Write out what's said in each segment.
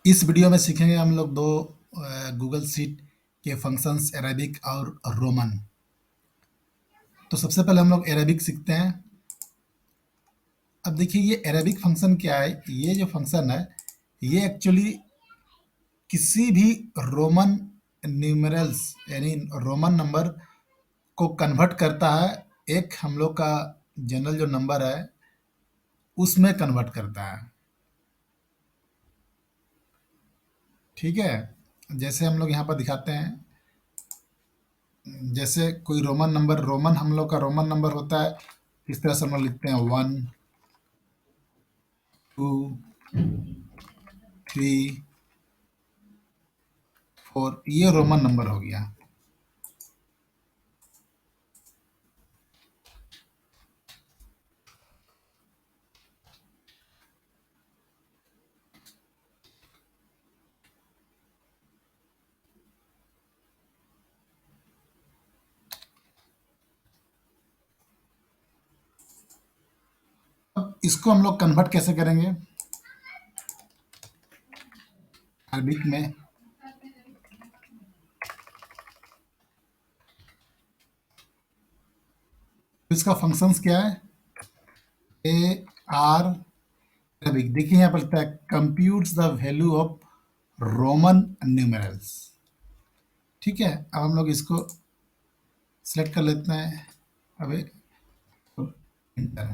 इस वीडियो में सीखेंगे हम लोग दो गूगल शीट के फंक्शंस अरेबिक और रोमन। तो सबसे पहले हम लोग अरेबिक सीखते हैं। अब देखिए ये अरेबिक फंक्शन क्या है। ये जो फंक्शन है ये एक्चुअली किसी भी रोमन न्यूमेरल्स यानी रोमन नंबर को कन्वर्ट करता है। एक हम लोग का जनरल जो नंबर है उसमें कन्वर्ट करता है। ठीक है, जैसे हम लोग यहाँ पर दिखाते हैं। जैसे कोई रोमन नंबर, रोमन हम लोग का रोमन नंबर होता है, इस तरह से हम लोग लिखते हैं 1 2 3 4। ये रोमन नंबर हो गया। अब इसको हम लोग कन्वर्ट कैसे करेंगे अरबिक में। इसका फंक्शंस क्या है, ए आर अरबिक। देखिए यहाँ पर लिखता है computes the value of Roman numerals. ठीक है, अब हम लोग इसको सेलेक्ट कर लेते हैं। अबे इंटर,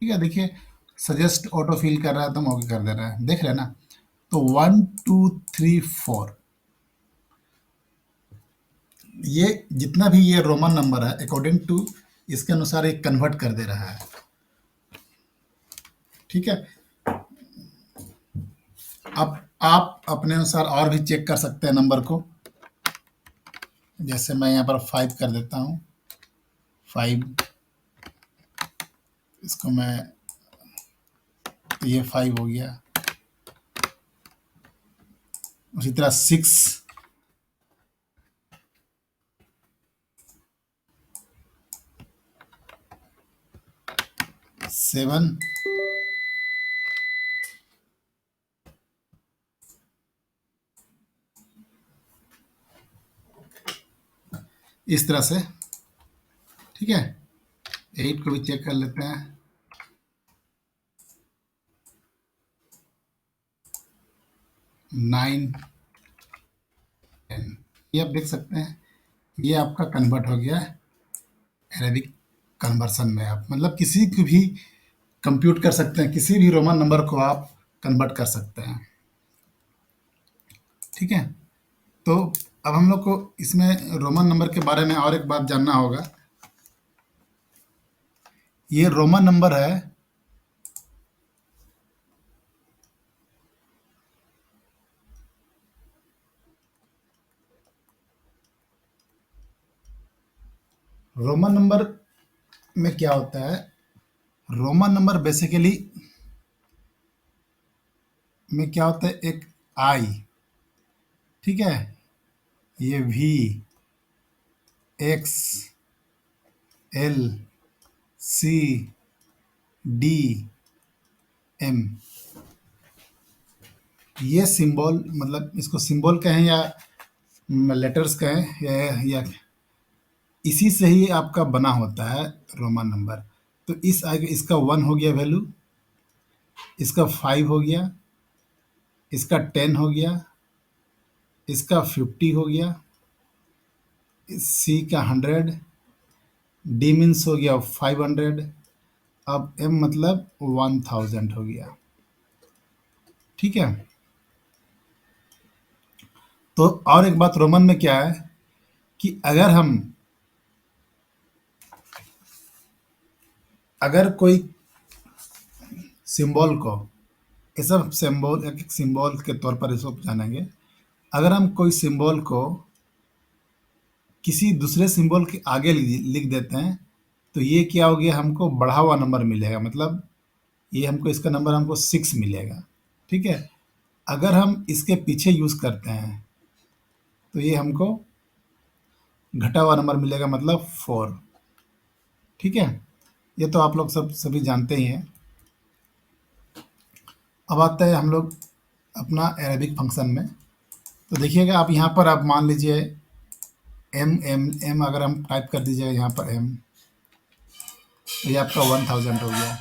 ठीक है। देखिए सजेस्ट ऑटो फिल कर रहा है तो हम ओके कर दे रहे हैं, देख रहे हैं ना। तो 1 2 3 4 ये जितना भी ये रोमन नंबर है अकॉर्डिंग टू इसके अनुसार ये कन्वर्ट कर दे रहा है। ठीक है, अब आप अपने अनुसार और भी चेक कर सकते हैं नंबर को। जैसे मैं यहाँ पर 5 कर देता हूँ, 5। इसको मैं, तो ये 5 हो गया। उसी तरह 6, 7, इस तरह से। ठीक है, 8 को भी चेक कर लेते हैं। 9, 10, ये आप देख सकते हैं ये आपका कन्वर्ट हो गया अरेबिक कन्वर्सन में। आप मतलब किसी को भी कंप्यूट कर सकते हैं, किसी भी रोमन नंबर को आप कन्वर्ट कर सकते हैं। ठीक है, तो अब हम लोग को इसमें रोमन नंबर के बारे में और एक बात जानना होगा। ये रोमन नंबर है, रोमन नंबर में क्या होता है। रोमन नंबर बेसिकली में क्या होता है, एक आई, ठीक है, ये V, X, L, C, D, M. ये सिंबल, मतलब इसको सिंबल कहें या लेटर्स कहें या इसी से ही आपका बना होता है रोमन नंबर। तो इस आगे इसका 1 हो गया वैल्यू, इसका 5 हो गया, इसका 10 हो गया, इसका 50 हो गया, सी का 100, डी मीन्स हो गया 500, अब एम मतलब 1000 हो गया। ठीक है, तो और एक बात रोमन में क्या है कि अगर कोई सिंबल को, ये सब सिंबल एक एक सिंबल के तौर पर इसको जानेंगे। अगर हम कोई सिंबल को किसी दूसरे सिंबल के आगे लिख देते हैं तो ये क्या हो गया, हमको बढ़ा हुआ नंबर मिलेगा। मतलब ये हमको, इसका नंबर हमको 6 मिलेगा। ठीक है, अगर हम इसके पीछे यूज़ करते हैं तो ये हमको घटा हुआ नंबर मिलेगा, मतलब 4। ठीक है, ये तो आप लोग सब सभी जानते ही हैं। अब आता है हम लोग अपना अरेबिक फंक्शन में। तो देखिएगा आप यहाँ पर आप मान लीजिए एम एम एम अगर हम टाइप कर दीजिएगा यहाँ पर एम, तो ये आपका 1000 हो गया।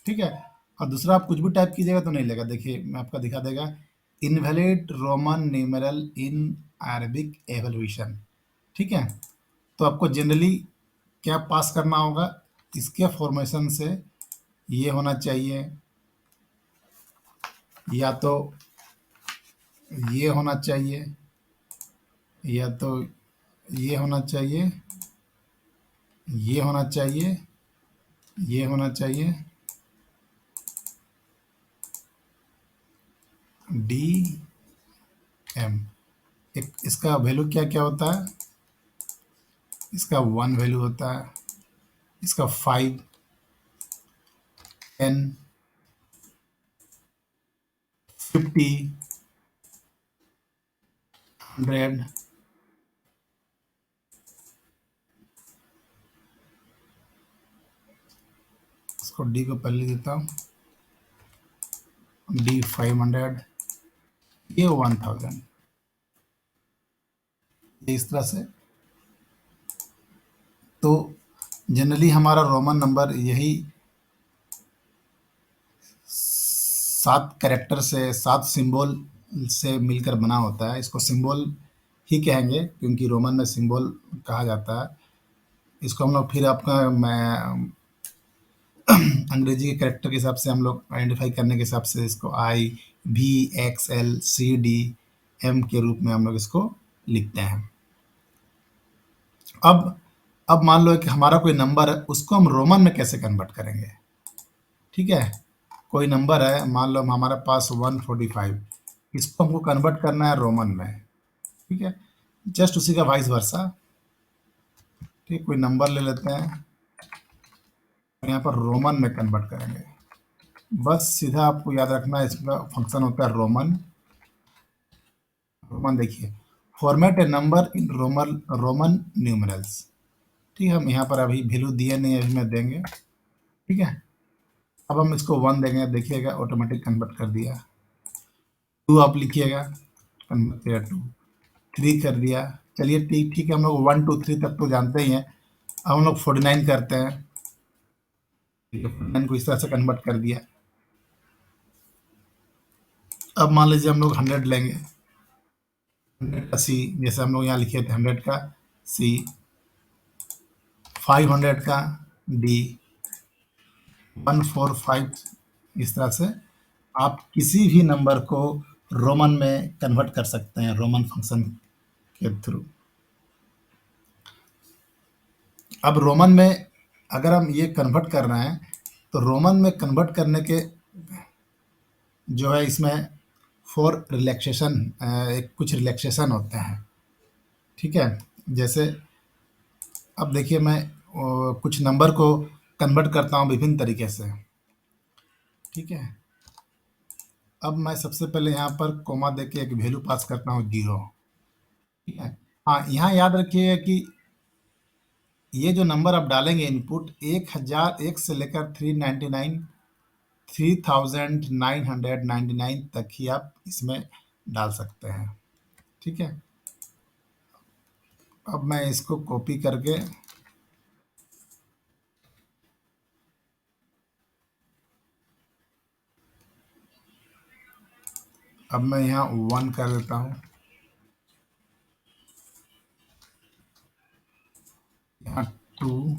ठीक है। और दूसरा आप कुछ भी टाइप कीजिएगा तो नहीं लेगा। देखिए मैं आपका दिखा देगा, invalid Roman numeral in Arabic evolution. ठीक है। तो आपको जनरली क्या पास करना होगा, इसके फॉर्मेशन से ये होना चाहिए, या तो ये होना चाहिए, या तो ये होना चाहिए, ये होना चाहिए, ये होना चाहिए, डी एम। एक इसका वैल्यू क्या क्या होता है, इसका 1 वैल्यू होता है, इसका 5, 10, 50, 100। इसको डी को पहले देता हूँ, डी 500, ये 1000, ये इस तरह से। तो जनरली हमारा रोमन नंबर यही 7 कैरेक्टर से, 7 सिंबल से मिलकर बना होता है। इसको सिंबल ही कहेंगे क्योंकि रोमन में सिंबल कहा जाता है इसको। हम लोग फिर आपका मैं अंग्रेजी के कैरेक्टर के हिसाब से हम लोग आइडेंटिफाई करने के हिसाब से इसको आई, भी, x, L, C, D, M के रूप में हम लोग इसको लिखते हैं। अब अब मान लो कि हमारा कोई नंबर है, उसको हम रोमन में कैसे कन्वर्ट करेंगे। ठीक है। कोई नंबर है, मान लो हमारे पास 145, इसको हमको कन्वर्ट करना है रोमन में। ठीक है। जस्ट उसी का वाइस वर्सा। ठीक, कोई नंबर ले लेते हैं, यहाँ पर रोमन में कन्वर्ट करेंगे। बस सीधा आपको याद रखना है, इसका फंक्शन होता है रोमन। रोमन देखिए, format A number in Roman Roman numerals. ठीक है। हम यहाँ पर अभी वैल्यू दिए नहीं, अभी में देंगे। ठीक है। अब हम इसको 1 देंगे, देखिएगा ऑटोमेटिक कन्वर्ट कर दिया। 2 आप लिखिएगा, कन्वर्ट किया 2। 3 कर दिया। चलिए ठीक ठीक है, हम लोग 1 2 3 तक तो जानते ही हैं। अब हम लोग 49 करते हैं। ठीक है, 49 को इस तरह से कन्वर्ट कर दिया। अब मान लीजिए हम लोग 100 लेंगे, 100 का सी, जैसे हम लोग यहाँ लिखे थे 100 का सी, 500 का डी, 145, इस तरह से आप किसी भी नंबर को रोमन में कन्वर्ट कर सकते हैं रोमन फंक्शन के थ्रू। अब रोमन में अगर हम ये कन्वर्ट कर रहे हैं, तो रोमन में कन्वर्ट करने के जो है इसमें फॉर रिलैक्सेशन, एक कुछ रिलैक्सेशन होते हैं। ठीक है। जैसे अब देखिए मैं कुछ नंबर को कन्वर्ट करता हूँ विभिन्न तरीके से। ठीक है। अब मैं सबसे पहले यहाँ पर कोमा दे के एक वैल्यू पास करता हूँ 0। ठीक है। हाँ, यहाँ याद रखिएगा कि ये जो नंबर आप डालेंगे इनपुट, 1001 से लेकर 399, 3999 तक ही आप इसमें डाल सकते हैं। ठीक है। अब मैं इसको कॉपी करके, अब मैं यहाँ 1 कर देता हूँ, यहाँ 2,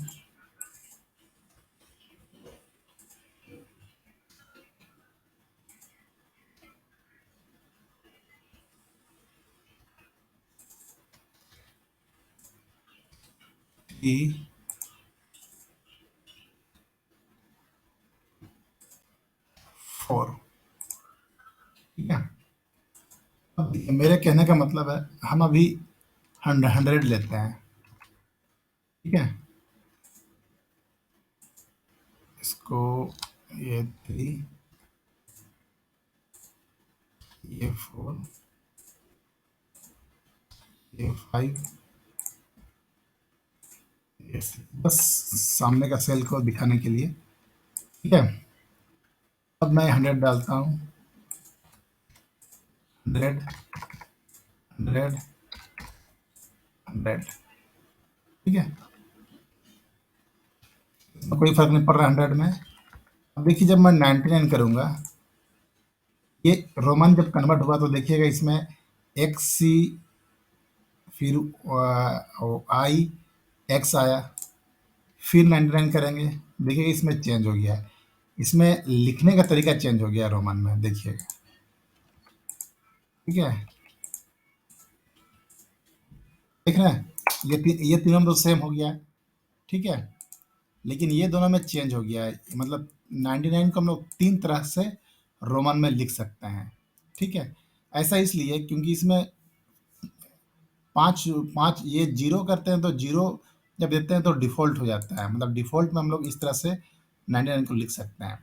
थ्री, 4। ठीक है। अब मेरे कहने का मतलब है, हम अभी 100 लेते हैं। ठीक है। इसको ये 3, ये 4, ये 5, ये 6, बस सामने का सेल को दिखाने के लिए। ठीक है। अब मैं 100 डालता हूँ, 100, 100, 100। ठीक है, इसमें कोई फर्क नहीं पड़ रहा 100 में। अब देखिए जब मैं 99 करूंगा, ये रोमन जब कन्वर्ट हुआ तो देखिएगा इसमें एक्स सी, फिर आई, एक्स आया, फिर 99 करेंगे, देखिएगा इसमें चेंज हो गया है। इसमें लिखने का तरीका चेंज हो गया रोमन में, देखिएगा। ठीक है, देख रहे हैं, ये तीनों में तो सेम हो गया है। ठीक है, लेकिन ये दोनों में चेंज हो गया है, मतलब 99 को हम लोग तीन तरह से रोमन में लिख सकते हैं। ठीक है, ऐसा इसलिए क्योंकि इसमें पाँच पाँच ये जीरो करते हैं, तो जीरो जब देते हैं तो डिफ़ॉल्ट हो जाता है, मतलब डिफ़ॉल्ट में हम लोग इस तरह से 99 को लिख सकते हैं।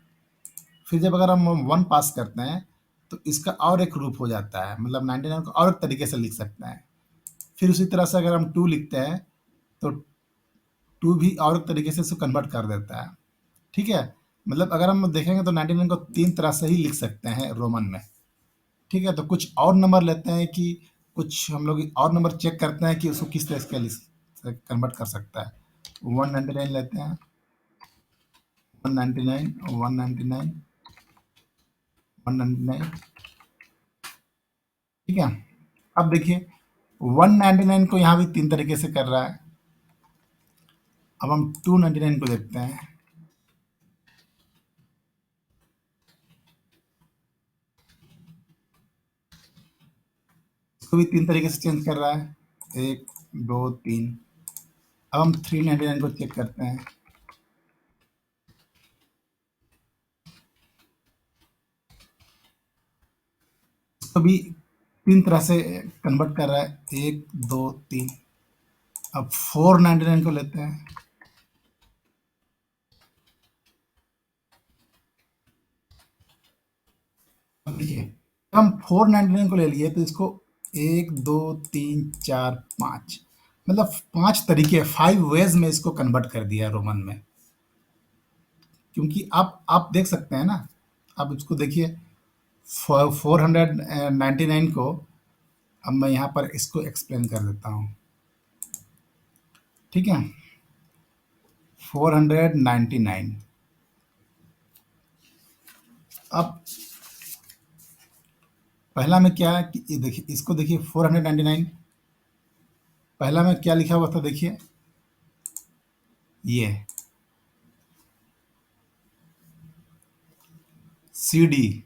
फिर जब अगर हम 1 पास करते हैं तो इसका और एक रूप हो जाता है, मतलब 99 को और एक तरीके से लिख सकते हैं। फिर उसी तरह से अगर हम 2 लिखते हैं तो 2 भी और एक तरीके से इसको कन्वर्ट कर देता है। ठीक है, मतलब अगर हम देखेंगे तो 99 को तीन तरह से ही लिख सकते हैं रोमन में। ठीक है, तो कुछ और नंबर लेते हैं कि कुछ हम लोग और नंबर चेक करते हैं कि उसको किस तरह से कन्वर्ट कर सकता है। 199 लेते हैं, 199, 199, 199। ठीक है, अब देखिए 199 को यहाँ भी तीन तरीके से कर रहा है। अब हम 299 को देखते हैं, इसको भी तीन तरीके से चेंज कर रहा है, एक, दो, तीन। अब हम 399 को चेक करते हैं, इसको भी तीन तरह से कन्वर्ट कर रहा है, एक, दो, तीन। अब 499 को लेते हैं, अब देखिए हम 499 को ले लिए तो इसको एक, दो, तीन, चार, पाँच, मतलब पांच तरीके, 5 वेज में इसको कन्वर्ट कर दिया रोमन में। क्योंकि आप देख सकते हैं ना, आप इसको देखिए 499 को, अब मैं यहाँ पर इसको एक्सप्लेन कर देता हूँ। ठीक है, 499। अब पहला में क्या है कि ये देखिए, इसको देखिए 499, पहला में क्या लिखा हुआ था, देखिए ये C D,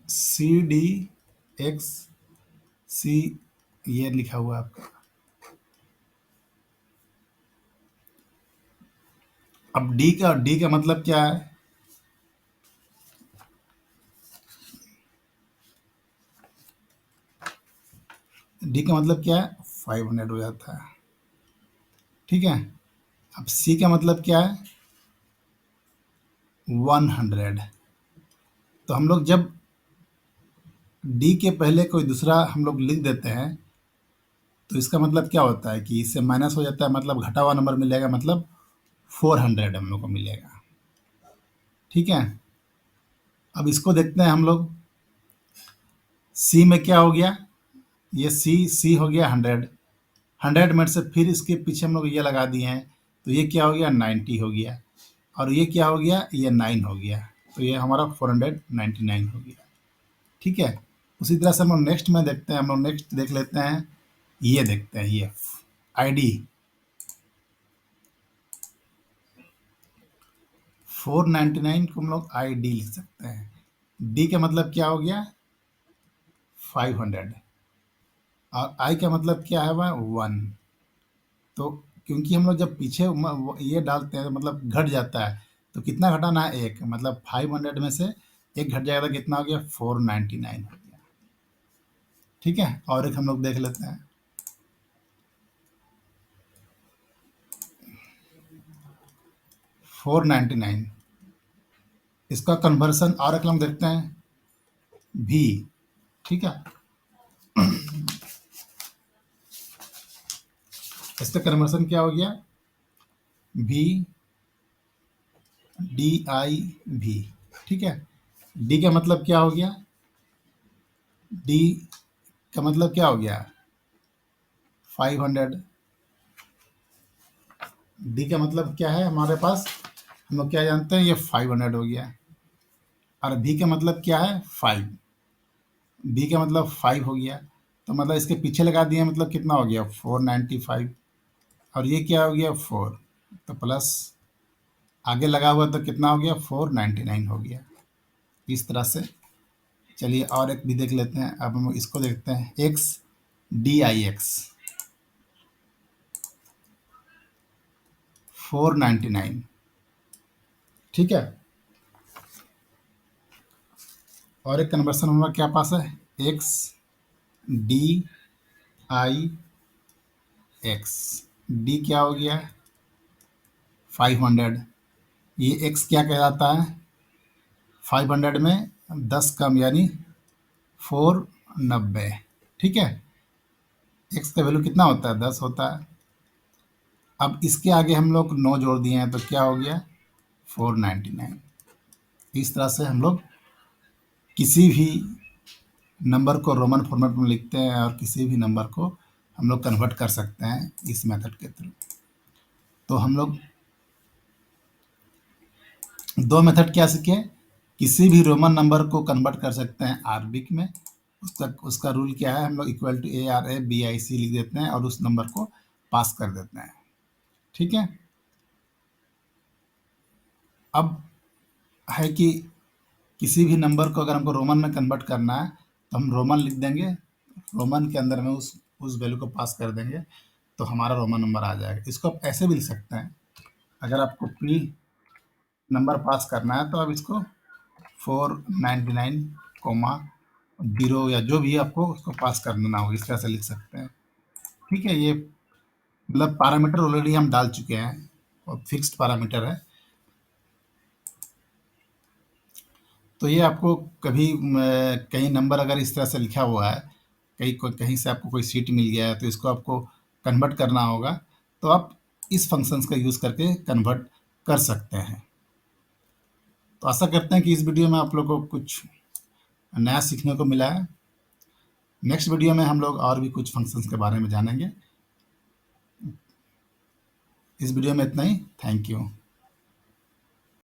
C D x C, ये लिखा हुआ है आपका। अब डी का मतलब क्या है, डी का मतलब क्या है, 500 हो जाता है। ठीक है, अब सी का मतलब क्या है, 100। तो हम लोग जब डी के पहले कोई दूसरा हम लोग लिख देते हैं तो इसका मतलब क्या होता है कि इससे माइनस हो जाता है, मतलब घटा हुआ नंबर मिलेगा, मतलब 400 हम लोग को मिलेगा। ठीक है, अब इसको देखते हैं हम लोग, सी में क्या हो गया, ये सी हो गया 100, 100 में से फिर इसके पीछे हम लोग ये लगा दिए हैं, तो ये क्या हो गया, 90 हो गया, और ये क्या हो गया, ये 9 हो गया, तो ये हमारा 499 हो गया। ठीक है, उसी तरह से हम लोग नेक्स्ट में देखते हैं, हम लोग नेक्स्ट देख लेते हैं, ये देखते हैं, ये आईडी 499 को हम लोग आई डी लिख सकते हैं। डी का मतलब क्या हो गया, 500, और आई का मतलब क्या है, वह 1। तो क्योंकि हम लोग जब पीछे ये डालते हैं तो मतलब घट जाता है, तो कितना घटाना है, एक, मतलब 500 में से एक घट जाएगा तो कितना हो गया, 499 हो गया। ठीक है, और एक हम लोग देख लेते हैं, 499, इसका कन्वर्सन और एक हम देखते हैं, भी। ठीक है, इसका कन्वर्सन क्या हो गया, भी, डी आई भी। ठीक है। डी का मतलब क्या हो गया? डी का मतलब क्या हो गया? 500। डी का मतलब क्या है हमारे पास? हम लोग क्या जानते हैं? ये 500 हो गया। और बी का मतलब क्या है? 5। बी का मतलब 5 हो गया। तो मतलब इसके पीछे लगा दिए, मतलब कितना हो गया? 495। और ये क्या हो गया? 4। तो प्लस आगे लगा हुआ तो कितना हो गया? 499 हो गया। इस तरह से। चलिए और एक भी देख लेते हैं। अब हम इसको देखते हैं। X D I x 499। ठीक है। और एक कन्वर्सन हमारा क्या पास है? X D I x. D क्या हो गया? 500। ये एक्स क्या कहलाता है? 500 में 10 कम यानी 490। ठीक है। एक्स का वैल्यू कितना होता है? 10 होता है। अब इसके आगे हम लोग 9 जोड़ दिए हैं तो क्या हो गया? 499। इस तरह से हम लोग किसी भी नंबर को रोमन फॉर्मेट में लिखते हैं और किसी भी नंबर को हम लोग कन्वर्ट कर सकते हैं इस मेथड के थ्रू। तो हम लोग दो मेथड क्या सीखे? किसी भी रोमन नंबर को कन्वर्ट कर सकते हैं अरबिक में। उसका उसका रूल क्या है? हम लोग इक्वल टू ARABIC लिख देते हैं और उस नंबर को पास कर देते हैं। ठीक है। अब है कि किसी भी नंबर को अगर हमको रोमन में कन्वर्ट करना है तो हम रोमन लिख देंगे। रोमन के अंदर में उस वैल्यू को पास कर देंगे तो हमारा रोमन नंबर आ जाएगा। इसको आप ऐसे भी लिख सकते हैं। अगर आपको प्री नंबर पास करना है तो आप इसको 499 कोमा 0 या जो भी आपको उसको पास कर देना हो, इस तरह से लिख सकते हैं। ठीक है। ये मतलब पैरामीटर ऑलरेडी हम डाल चुके हैं और फिक्स्ड पैरामीटर है। तो ये आपको कभी कहीं नंबर अगर इस तरह से लिखा हुआ है, कहीं से आपको कोई सीट मिल गया है तो इसको आपको कन्वर्ट करना होगा, तो आप इस फंक्शंस का यूज़ करके कन्वर्ट कर सकते हैं। तो आशा करते हैं कि इस वीडियो में आप लोग को कुछ नया सीखने को मिला है। नेक्स्ट वीडियो में हम लोग और भी कुछ फंक्शंस के बारे में जानेंगे। इस वीडियो में इतना ही। Thank you.